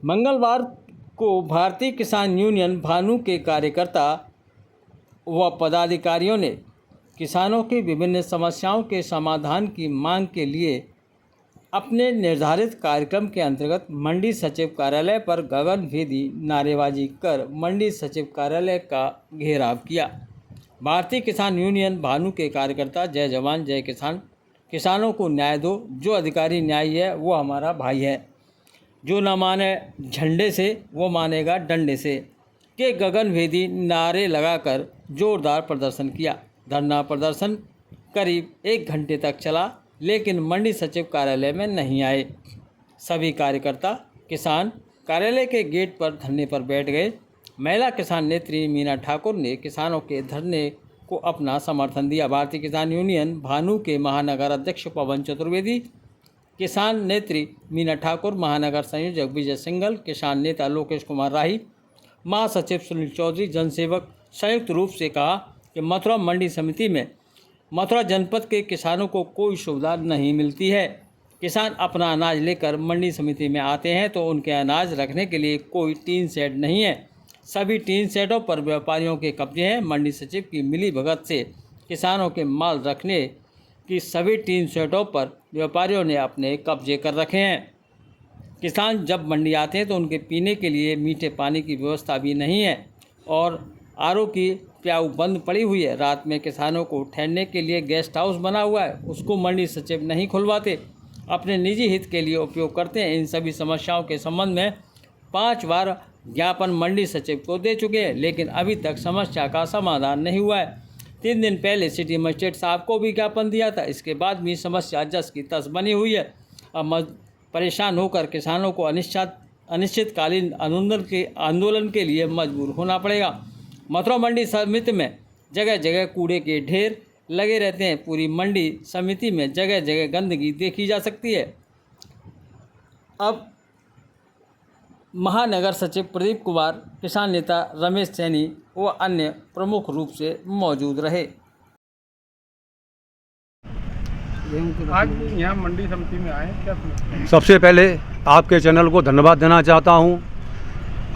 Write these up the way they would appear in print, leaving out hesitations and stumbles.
मंगलवार को भारतीय किसान यूनियन भानु के कार्यकर्ता व पदाधिकारियों ने किसानों की विभिन्न समस्याओं के समाधान की मांग के लिए अपने निर्धारित कार्यक्रम के अंतर्गत मंडी सचिव कार्यालय पर गगनभेदी नारेबाजी कर मंडी सचिव कार्यालय का घेराव किया। भारतीय किसान यूनियन भानु के कार्यकर्ता जय जवान जय किसान, किसानों को न्याय दो, जो अधिकारी न्यायी है वो हमारा भाई है, जो न माने झंडे से वो मानेगा डंडे से के गगनभेदी नारे लगाकर जोरदार प्रदर्शन किया। धरना प्रदर्शन करीब 1 घंटे तक चला, लेकिन मंडी सचिव कार्यालय में नहीं आए। सभी कार्यकर्ता किसान कार्यालय के गेट पर धरने पर बैठ गए। महिला किसान नेत्री मीना ठाकुर ने किसानों के धरने को अपना समर्थन दिया। भारतीय किसान यूनियन भानु के महानगर अध्यक्ष पवन चतुर्वेदी, किसान नेत्री मीना ठाकुर, महानगर संयोजक विजय सिंघल, किसान नेता लोकेश कुमार राही, महासचिव सुनील चौधरी, जनसेवक संयुक्त रूप से कहा कि मथुरा मंडी समिति में मथुरा जनपद के किसानों को कोई सुविधा नहीं मिलती है। किसान अपना अनाज लेकर मंडी समिति में आते हैं तो उनके अनाज रखने के लिए कोई टीन शेड नहीं है। सभी टीन शेडों पर व्यापारियों के कब्जे हैं। मंडी सचिव की मिली भगत से किसानों के माल रखने की सभी टीन शेडों पर व्यापारियों ने अपने कब्जे कर रखे हैं। किसान जब मंडी आते हैं तो उनके पीने के लिए मीठे पानी की व्यवस्था भी नहीं है और आरओ की प्याऊ बंद पड़ी हुई है। रात में किसानों को ठहरने के लिए गेस्ट हाउस बना हुआ है, उसको मंडी सचिव नहीं खुलवाते, अपने निजी हित के लिए उपयोग करते हैं। इन सभी समस्याओं के संबंध में 5 बार ज्ञापन मंडी सचिव को दे चुके हैं, लेकिन अभी तक समस्या का समाधान नहीं हुआ है। 3 दिन पहले सिटी मजिस्ट्रेट साहब को भी ज्ञापन दिया था, इसके बाद भी समस्या जस की तस बनी हुई है। अब परेशान होकर किसानों को अनिश्चितकालीन आंदोलन के लिए मजबूर होना पड़ेगा। मथुरा मंडी समिति में जगह जगह कूड़े के ढेर लगे रहते हैं। पूरी मंडी समिति में जगह जगह गंदगी देखी जा सकती है। अब महानगर सचिव प्रदीप कुमार, किसान नेता रमेश सैनी व अन्य प्रमुख रूप से मौजूद रहे। आज यहाँ मंडी समिति में आए, क्या समझते? सबसे पहले आपके चैनल को धन्यवाद देना चाहता हूँ।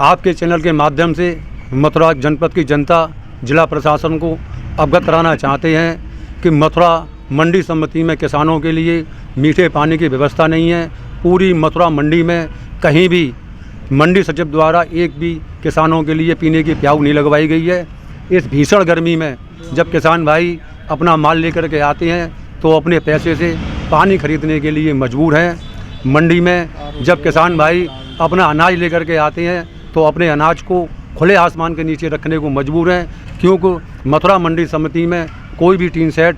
आपके चैनल के माध्यम से मथुरा जनपद की जनता, जिला प्रशासन को अवगत कराना चाहते हैं कि मथुरा मंडी समिति में किसानों के लिए मीठे पानी की व्यवस्था नहीं है। पूरी मथुरा मंडी में कहीं भी मंडी सचिव द्वारा एक भी किसानों के लिए पीने की प्याऊ नहीं लगवाई गई है। इस भीषण गर्मी में जब किसान भाई अपना माल लेकर के आते हैं तो अपने पैसे से पानी खरीदने के लिए मजबूर हैं। मंडी में जब किसान भाई अपना अनाज लेकर के आते हैं तो अपने अनाज को खुले आसमान के नीचे रखने को मजबूर हैं, क्योंकि मथुरा मंडी समिति में कोई भी टीन शेड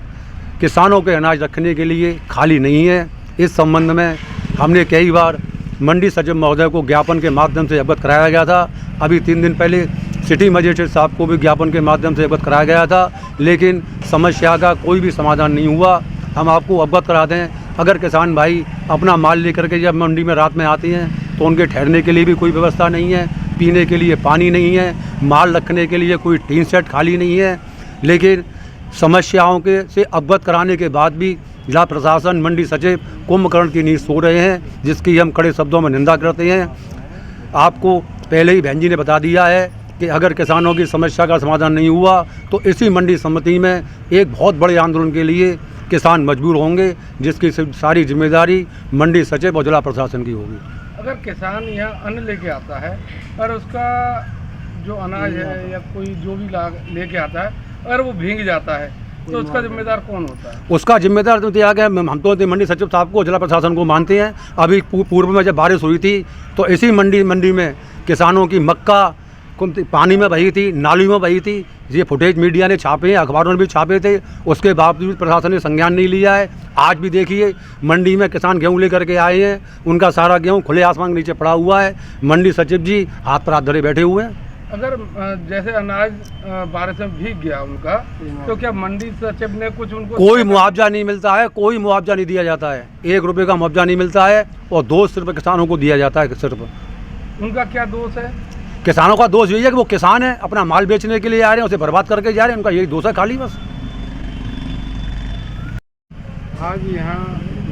किसानों के अनाज रखने के लिए खाली नहीं है। इस संबंध में हमने कई बार मंडी सचिव महोदय को ज्ञापन के माध्यम से अवगत कराया गया था। अभी 3 दिन पहले सिटी मजिस्ट्रेट साहब को भी ज्ञापन के माध्यम से अवगत कराया गया था, लेकिन समस्या का कोई भी समाधान नहीं हुआ। हम आपको अवगत करा दें, अगर किसान भाई अपना माल लेकर के जब मंडी में रात में आते हैं तो उनके ठहरने के लिए भी कोई व्यवस्था नहीं है, पीने के लिए पानी नहीं है, माल रखने के लिए कोई टीन शेड खाली नहीं है। लेकिन समस्याओं के से अवगत कराने के बाद भी जिला प्रशासन, मंडी सचिव कुंभकर्ण की नींद सो रहे हैं, जिसकी हम कड़े शब्दों में निंदा करते हैं। आपको पहले ही बहन जी ने बता दिया है कि अगर किसानों की समस्या का समाधान नहीं हुआ तो इसी मंडी समिति में एक बहुत बड़े आंदोलन के लिए किसान मजबूर होंगे, जिसकी सारी जिम्मेदारी मंडी सचिव और जिला प्रशासन की होगी। अगर किसान यहाँ अन्न लेके आता है और उसका जो अनाज है या कोई जो भी लेके आता है अगर वो भीग जाता है तो उसका जिम्मेदार कौन होता है? उसका जिम्मेदार तो दिया गया, हम तो मंडी सचिव साहब को, जिला प्रशासन को मानते हैं। अभी पूर्व में जब बारिश हुई थी तो इसी मंडी में किसानों की मक्का पानी में बही थी, नाली में बही थी। ये फुटेज मीडिया ने छापे हैं, अखबारों ने भी छापे थे, उसके बावजूद प्रशासन ने संज्ञान नहीं लिया है। आज भी देखिए मंडी में किसान गेहूं लेकर के आए हैं, उनका सारा गेहूं खुले आसमान के नीचे पड़ा हुआ है। मंडी सचिव जी हाथ पर हाथ धरे बैठे हुए हैं। अगर जैसे अनाज बारिश में भीग गया उनका, तो क्या मंडी सचिव ने कुछ उनको कोई मुआवजा नहीं मिलता है, कोई मुआवजा नहीं दिया जाता है। 1 रुपये का मुआवजा नहीं मिलता है और 2 सिर्फ किसानों को दिया जाता है। सिर्फ उनका क्या दोष है? किसानों का दोष यही है कि वो किसान है, अपना माल बेचने के लिए आ रहे हैं, उसे बर्बाद करके जा रहे हैं। उनका यही दोष है खाली बस। आज यहाँ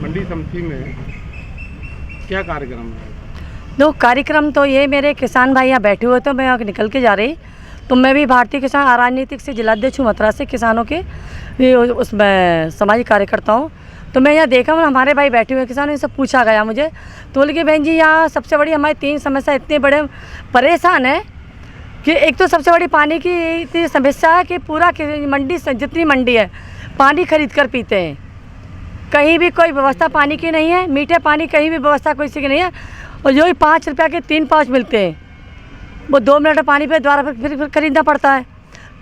मंडी समिति में क्या कार्यक्रम है? दो कार्यक्रम तो ये मेरे किसान भाई यहाँ बैठे हुए, तो मैं यहाँ निकल के जा रही, तो मैं भी भारतीय किसान अराजनीतिक से जिलाध्यक्ष हूँ मथुरा से, किसानों के उसमें सामाजिक कार्यकर्ता हूँ। तो मैं यहाँ देखा हूँ हमारे भाई बैठे हुए किसान, इनसे पूछा गया मुझे, तो बोले कि बहन जी यहाँ सबसे बड़ी हमारी 3 समस्या इतने बड़े परेशान है कि एक तो सबसे बड़ी पानी की इतनी समस्या है कि पूरा मंडी जितनी मंडी है पानी खरीद कर पीते हैं, कहीं भी कोई व्यवस्था पानी की नहीं है, मीठे पानी कहीं भी व्यवस्था कोई सी की नहीं है, और जो ही 5 रुपये के 3 पाउच मिलते हैं वो 2 मिनट पानी पे दोबारा फिर खरीदना पड़ता है।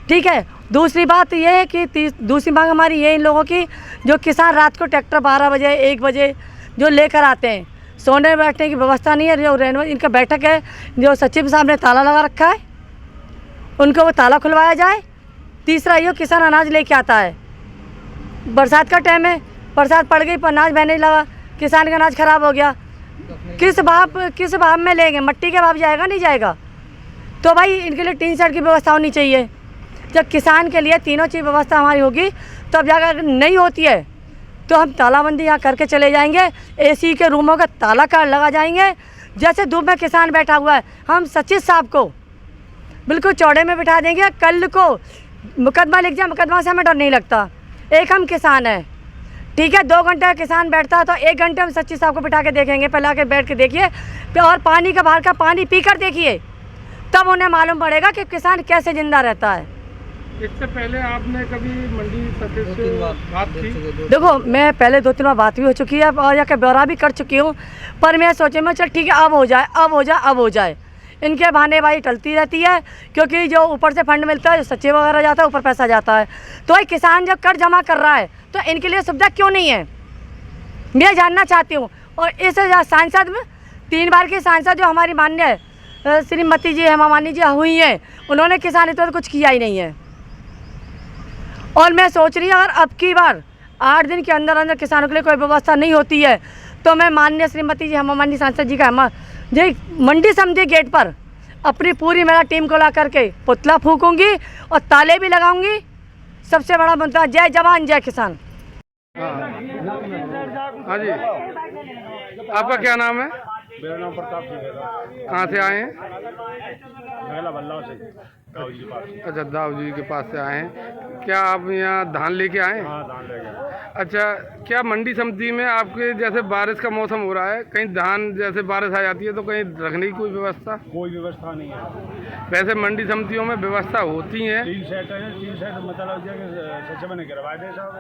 ठीक है, दूसरी बात ये है कि दूसरी मांग हमारी ये इन लोगों की, जो किसान रात को ट्रैक्टर 12 बजे 1 बजे जो लेकर आते हैं, सोने बैठने की व्यवस्था नहीं है, जो रहने इनका बैठक है, जो सचिव साहब ने ताला लगा रखा है, उनको वो ताला खुलवाया जाए। तीसरा ये किसान अनाज लेके आता है, बरसात का टाइम है, बरसात पड़ गई, अनाज बहने लगा, किसान का अनाज ख़राब हो गया, किस भाव में लेंगे, मट्टी के भाव जाएगा नहीं जाएगा। तो भाई इनके लिए टीन शेड की व्यवस्था होनी चाहिए। जब किसान के लिए तीनों चीज़ व्यवस्था हमारी होगी तब जाकर नहीं होती है तो हम तालाबंदी यहाँ करके चले जाएंगे, एसी के रूमों का ताला कार्ड लगा जाएंगे। जैसे धूप में किसान बैठा हुआ है, हम सचिव साहब को बिल्कुल चौड़े में बिठा देंगे, कल को मुकदमा लिख जाए, मुकदमा से हमें डर नहीं लगता। एक हम किसान हैं, ठीक है, 2 घंटे किसान बैठता है तो 1 घंटे हम सचिव साहब को बिठा के देखेंगे, पहले आके बैठ के देखिए और पानी का बाहर का पानी पी कर देखिए, तब उन्हें मालूम पड़ेगा कि किसान कैसे जिंदा रहता है। इससे पहले आपने कभी मंडी सचिव से बात की? देखो मैं पहले 2-3 बार बात भी हो चुकी है और या ब्यौरा भी कर चुकी हूँ, पर मैं सोचे मैं चल ठीक है अब हो जाए। इनके बहाने भाई टलती रहती है, क्योंकि जो ऊपर से फंड मिलता है, जो सचिव वगैरह जाता है, ऊपर पैसा जाता है, तो भाई किसान जब कर जमा कर रहा है तो इनके लिए सुविधा क्यों नहीं है, मैं जानना चाहती हूँ। और इस सांसद में 3 बार की सांसद जो हमारी मान्य श्रीमती जी हेमा मालिनी जी हुई हैं, उन्होंने किसान हित में कुछ किया ही नहीं है। और मैं सोच रही हूँ अगर अब की बार 8 दिन के अंदर अंदर किसानों के लिए कोई व्यवस्था नहीं होती है तो मैं माननीय श्रीमती जी हेमा मालिनी सांसद जी का मंडी समिति गेट पर अपनी पूरी मेरा टीम को ला करके पुतला फूकूंगी और ताले भी लगाऊंगी। सबसे बड़ा मुद्दा जय जवान जय किसान। हाँ जी, आपका क्या नाम है? मेरा नाम प्रताप सिंह है। कहाँ से आए हैं? महिला बल्लाव से दाऊ जी के पास। अच्छा, दाऊ जी के पास से आए हैं। क्या आप यहाँ धान लेके आए? हाँ, धान ले गए। अच्छा, क्या मंडी समिति में आपके जैसे बारिश का मौसम हो रहा है, कहीं धान जैसे बारिश आ जाती है तो कहीं रखने की कोई व्यवस्था? कोई व्यवस्था नहीं है। वैसे मंडी समितियों में व्यवस्था होती है। 3 सेट है, 3 सेट मतलब सचिव ने गिरवा दे साहब,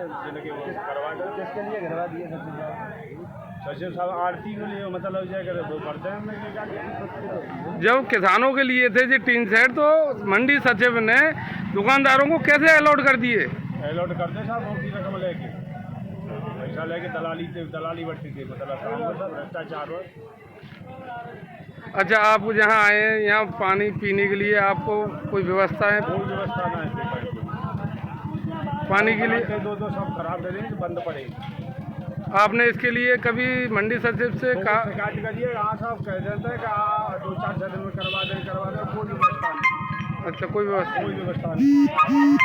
करवा दे, किसके लिए गिरवा दिए सचिव साहब? आरती के लिए मतलब वो करते हैं। जब किसानों के लिए थे जी 3 सेट, तो मंडी सचिव ने दुकानदारों को कैसे अलॉट कर दिए? अलॉट करते साहब, उनकी रकम लेके पैसा लेके दलाली बढ़ती थी, मतलब भ्रष्टाचार। अच्छा, आप जहाँ आए हैं यहाँ पानी पीने के लिए आपको कोई व्यवस्था है? कोई व्यवस्था नहीं है पानी के लिए। 2 सब खराब दे देंगे, बंद पड़ेगी। आपने इसके लिए कभी मंडी सचिव से कहा? शिकायत करिए, हाँ साहब कह देते हैं कि 2-4 दिन में करवा दे, कोई व्यवस्था नहीं। अच्छा, कोई व्यवस्था नहीं।